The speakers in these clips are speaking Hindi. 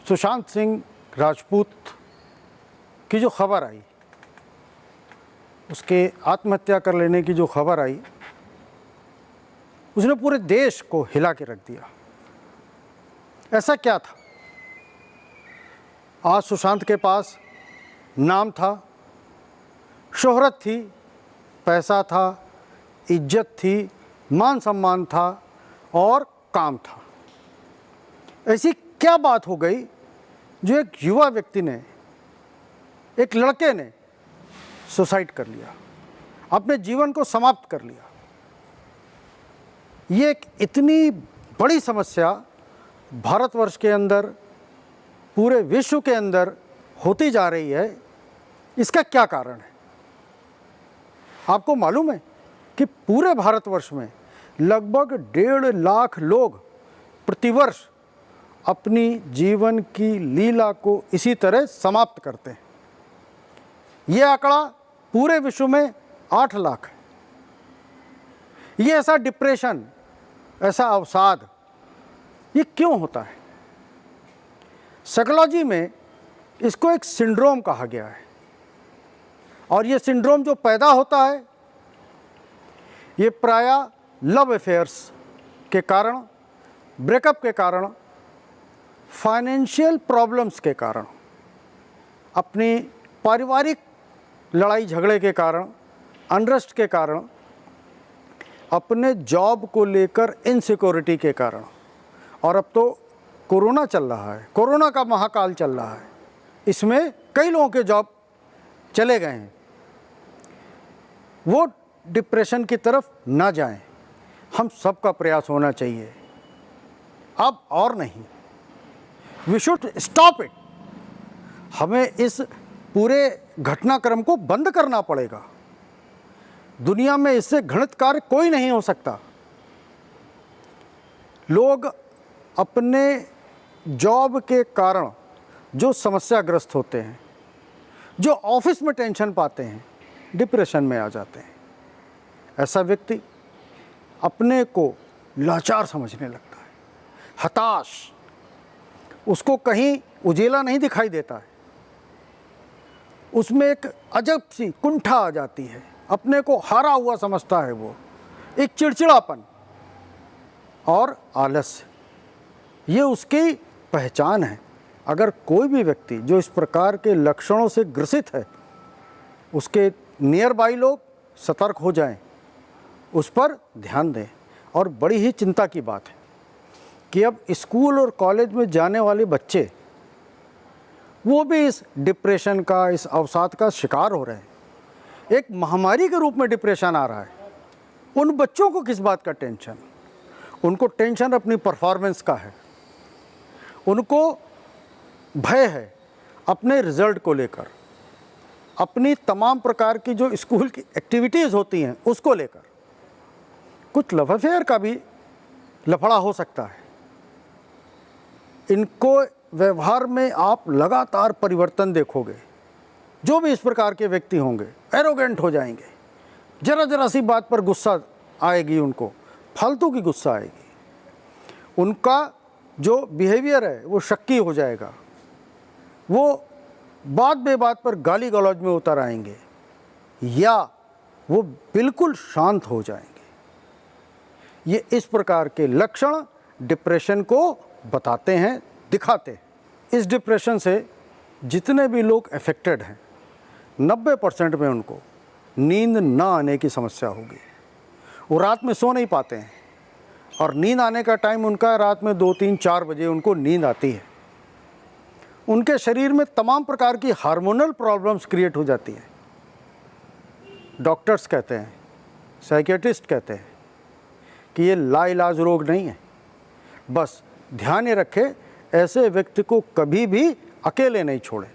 सुशांत सिंह राजपूत की जो खबर आई, उसके आत्महत्या कर लेने की जो खबर आई, उसने पूरे देश को हिला के रख दिया। ऐसा क्या था? आज सुशांत के पास नाम था, शोहरत थी, पैसा था, इज्जत थी, मान सम्मान था और काम था। ऐसी क्या बात हो गई जो एक युवा व्यक्ति ने, एक लड़के ने सुसाइड कर लिया, अपने जीवन को समाप्त कर लिया? ये एक इतनी बड़ी समस्या भारतवर्ष के अंदर, पूरे विश्व के अंदर होती जा रही है। इसका क्या कारण है? आपको मालूम है कि पूरे भारतवर्ष में लगभग 1.5 लाख लोग प्रतिवर्ष अपनी जीवन की लीला को इसी तरह समाप्त करते हैं। ये आंकड़ा पूरे विश्व में 8 लाख है। ये ऐसा डिप्रेशन, ऐसा अवसाद, ये क्यों होता है? साइकोलॉजी में इसको एक सिंड्रोम कहा गया है। और ये सिंड्रोम जो पैदा होता है, ये प्रायः लव अफेयर्स के कारण, ब्रेकअप के कारण, फाइनेंशियल प्रॉब्लम्स के कारण, अपनी पारिवारिक लड़ाई झगड़े के कारण, अनरेस्ट के कारण, अपने जॉब को लेकर इनसिक्योरिटी के कारण, और अब तो कोरोना चल रहा है, कोरोना का महाकाल चल रहा है, इसमें कई लोगों के जॉब चले गए हैं। वो डिप्रेशन की तरफ ना जाएं, हम सबका प्रयास होना चाहिए, अब और नहीं। We should stop it. हमें इस पूरे घटनाक्रम को बंद करना पड़ेगा। दुनिया में इससे घृणित कार्य कोई नहीं हो सकता। लोग अपने जॉब के कारण जो समस्याग्रस्त होते हैं, जो ऑफिस में टेंशन पाते हैं, डिप्रेशन में आ जाते हैं। ऐसा व्यक्ति अपने को लाचार समझने लगता है, हताश, उसको कहीं उजेला नहीं दिखाई देता है, उसमें एक अजब सी कुंठा आ जाती है, अपने को हारा हुआ समझता है, वो एक चिड़चिड़ापन और आलस्य, ये उसकी पहचान है। अगर कोई भी व्यक्ति जो इस प्रकार के लक्षणों से ग्रसित है, उसके नियर बाई लोग सतर्क हो जाएं, उस पर ध्यान दें। और बड़ी ही चिंता की बात है कि अब स्कूल और कॉलेज में जाने वाले बच्चे, वो भी इस डिप्रेशन का, इस अवसाद का शिकार हो रहे हैं। एक महामारी के रूप में डिप्रेशन आ रहा है। उन बच्चों को किस बात का टेंशन? उनको टेंशन अपनी परफॉर्मेंस का है, उनको भय है अपने रिजल्ट को लेकर, अपनी तमाम प्रकार की जो स्कूल की एक्टिविटीज़ होती हैं उसको लेकर। कुछ लव अफेयर का भी लफड़ा हो सकता है। इनको व्यवहार में आप लगातार परिवर्तन देखोगे। जो भी इस प्रकार के व्यक्ति होंगे एरोगेंट हो जाएंगे, जरा जरा सी बात पर गुस्सा आएगी, उनको फालतू की गुस्सा आएगी, उनका जो बिहेवियर है वो शक्की हो जाएगा, वो बात बेबात पर गाली गलौज में उतर आएंगे, या वो बिल्कुल शांत हो जाएंगे। ये इस प्रकार के लक्षण डिप्रेशन को बताते हैं, दिखाते हैं। इस डिप्रेशन से जितने भी लोग अफेक्टेड हैं, 90% में उनको नींद ना आने की समस्या होगी। वो रात में सो नहीं पाते हैं, और नींद आने का टाइम उनका रात में 2, 3, 4 बजे उनको नींद आती है। उनके शरीर में तमाम प्रकार की हार्मोनल प्रॉब्लम्स क्रिएट हो जाती हैं। डॉक्टर्स कहते हैं, साइकियाट्रिस्ट कहते हैं कि ये लाइलाज रोग नहीं है। बस ध्यान ये रखें, ऐसे व्यक्ति को कभी भी अकेले नहीं छोड़ें।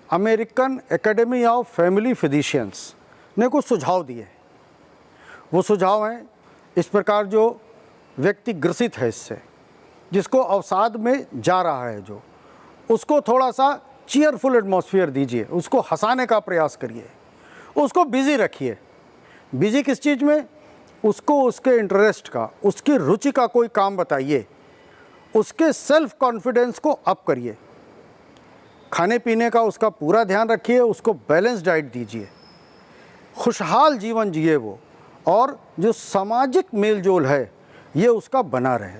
American academy of family physicians ने कुछ सुझाव दिए। वो सुझाव हैं इस प्रकार, जो व्यक्ति ग्रसित है इससे, जिसको अवसाद में जा रहा है, जो उसको थोड़ा सा चीयरफुल एटमॉस्फेयर दीजिए, उसको हंसाने का प्रयास करिए, उसको बिज़ी रखिए। बिज़ी किस चीज़ में? उसको उसके इंटरेस्ट का, उसकी रुचि का कोई काम बताइए, उसके सेल्फ कॉन्फिडेंस को अप करिए। खाने पीने का उसका पूरा ध्यान रखिए, उसको बैलेंस डाइट दीजिए, खुशहाल जीवन जिए वो, और जो सामाजिक मेल जोल है ये उसका बना रहे।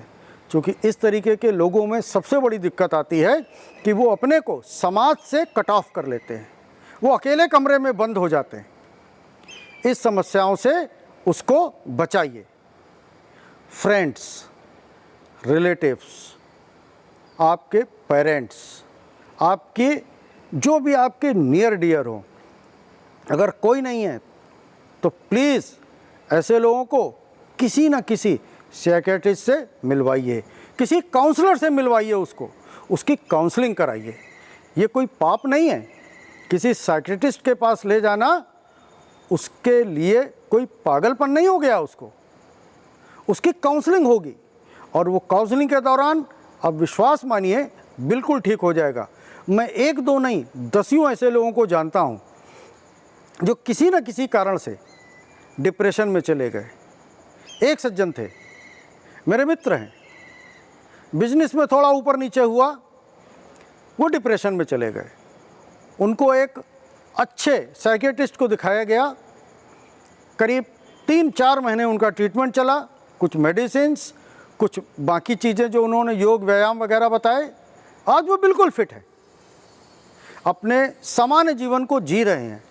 क्योंकि इस तरीके के लोगों में सबसे बड़ी दिक्कत आती है कि वो अपने को समाज से कट ऑफ कर लेते हैं, वो अकेले कमरे में बंद हो जाते हैं। इस समस्याओं से उसको बचाइए। फ्रेंड्स, रिलेटिव्स, आपके पेरेंट्स, आपके जो भी आपके नियर डियर हो, अगर कोई नहीं है तो प्लीज़ ऐसे लोगों को किसी न किसी साइकियाट्रिस्ट से मिलवाइए, किसी काउंसलर से मिलवाइए, उसकी काउंसलिंग कराइए। ये कोई पाप नहीं है। किसी साइकियाट्रिस्ट के पास ले जाना उसके लिए कोई पागलपन नहीं हो गया। उसकी काउंसलिंग होगी, और वो काउंसलिंग के दौरान अब विश्वास मानिए बिल्कुल ठीक हो जाएगा। मैं एक दो नहीं, दसियों ऐसे लोगों को जानता हूँ जो किसी न किसी कारण से डिप्रेशन में चले गए। एक सज्जन थे, मेरे मित्र हैं, बिजनेस में थोड़ा ऊपर नीचे हुआ, वो डिप्रेशन में चले गए। उनको एक अच्छे साइकियाट्रिस्ट को दिखाया गया, करीब 3-4 महीने उनका ट्रीटमेंट चला, कुछ मेडिसिन्स, कुछ बाकी चीज़ें जो उन्होंने योग व्यायाम वगैरह बताए। आज वो बिल्कुल फिट है, अपने सामान्य जीवन को जी रहे हैं।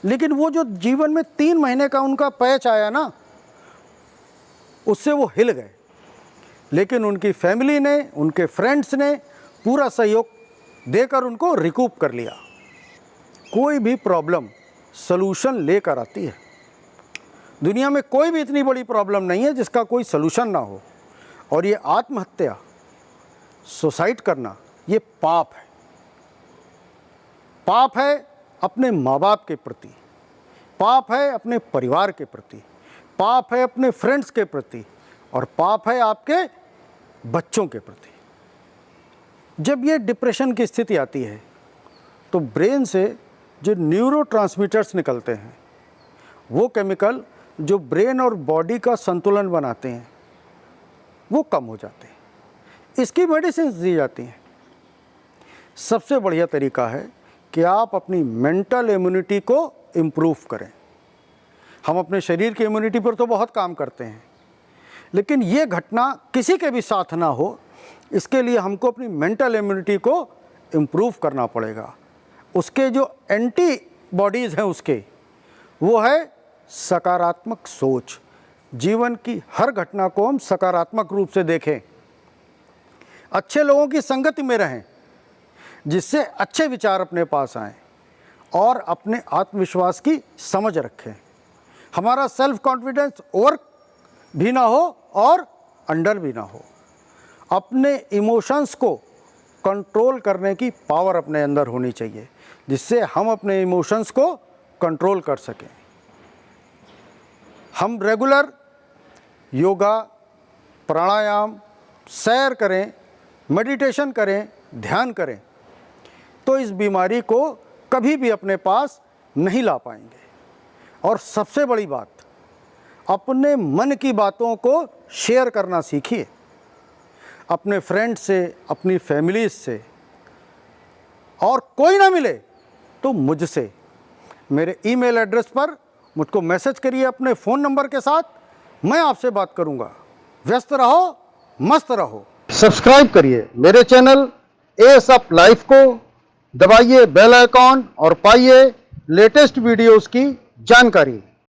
लेकिन वो जो जीवन में 3 महीने का उनका पैच आया ना, उससे वो हिल गए। लेकिन उनकी फैमिली ने, उनके फ्रेंड्स ने पूरा सहयोग देकर उनको रिकूप कर लिया। कोई भी प्रॉब्लम सलूशन लेकर आती है। दुनिया में कोई भी इतनी बड़ी प्रॉब्लम नहीं है जिसका कोई सलूशन ना हो। और ये आत्महत्या, सुसाइड करना, ये पाप है। पाप है अपने माँ बाप के प्रति, पाप है अपने परिवार के प्रति, पाप है अपने फ्रेंड्स के प्रति, और पाप है आपके बच्चों के प्रति। जब ये डिप्रेशन की स्थिति आती है तो ब्रेन से जो न्यूरोट्रांसमीटर्स निकलते हैं, वो केमिकल जो ब्रेन और बॉडी का संतुलन बनाते हैं, वो कम हो जाते हैं। इसकी मेडिसिन दी जाती हैं। सबसे बढ़िया तरीका है कि आप अपनी मेंटल इम्यूनिटी को इम्प्रूव करें। हम अपने शरीर की इम्यूनिटी पर तो बहुत काम करते हैं, लेकिन ये घटना किसी के भी साथ ना हो, इसके लिए हमको अपनी मेंटल इम्यूनिटी को इम्प्रूव करना पड़ेगा। उसके जो एंटीबॉडीज़ हैं वो है सकारात्मक सोच। जीवन की हर घटना को हम सकारात्मक रूप से देखें, अच्छे लोगों की संगति में रहें जिससे अच्छे विचार अपने पास आएँ, और अपने आत्मविश्वास की समझ रखें। हमारा सेल्फ कॉन्फिडेंस ओवर भी ना हो और अंडर भी ना हो। अपने इमोशंस को कंट्रोल करने की पावर अपने अंदर होनी चाहिए, जिससे हम अपने इमोशंस को कंट्रोल कर सकें। हम रेगुलर योगा, प्राणायाम, सैर करें, मेडिटेशन करें, ध्यान करें, तो इस बीमारी को कभी भी अपने पास नहीं ला पाएंगे। और सबसे बड़ी बात, अपने मन की बातों को शेयर करना सीखिए, अपने फ्रेंड से, अपनी फैमिली से। और कोई ना मिले तो मुझसे, मेरे ईमेल एड्रेस पर मुझको मैसेज करिए अपने फ़ोन नंबर के साथ, मैं आपसे बात करूंगा। व्यस्त रहो, मस्त रहो। सब्सक्राइब करिए मेरे चैनल एएसएफ लाइफ को, दबाइए बेल आइकॉन और पाइए लेटेस्ट वीडियोस की जानकारी।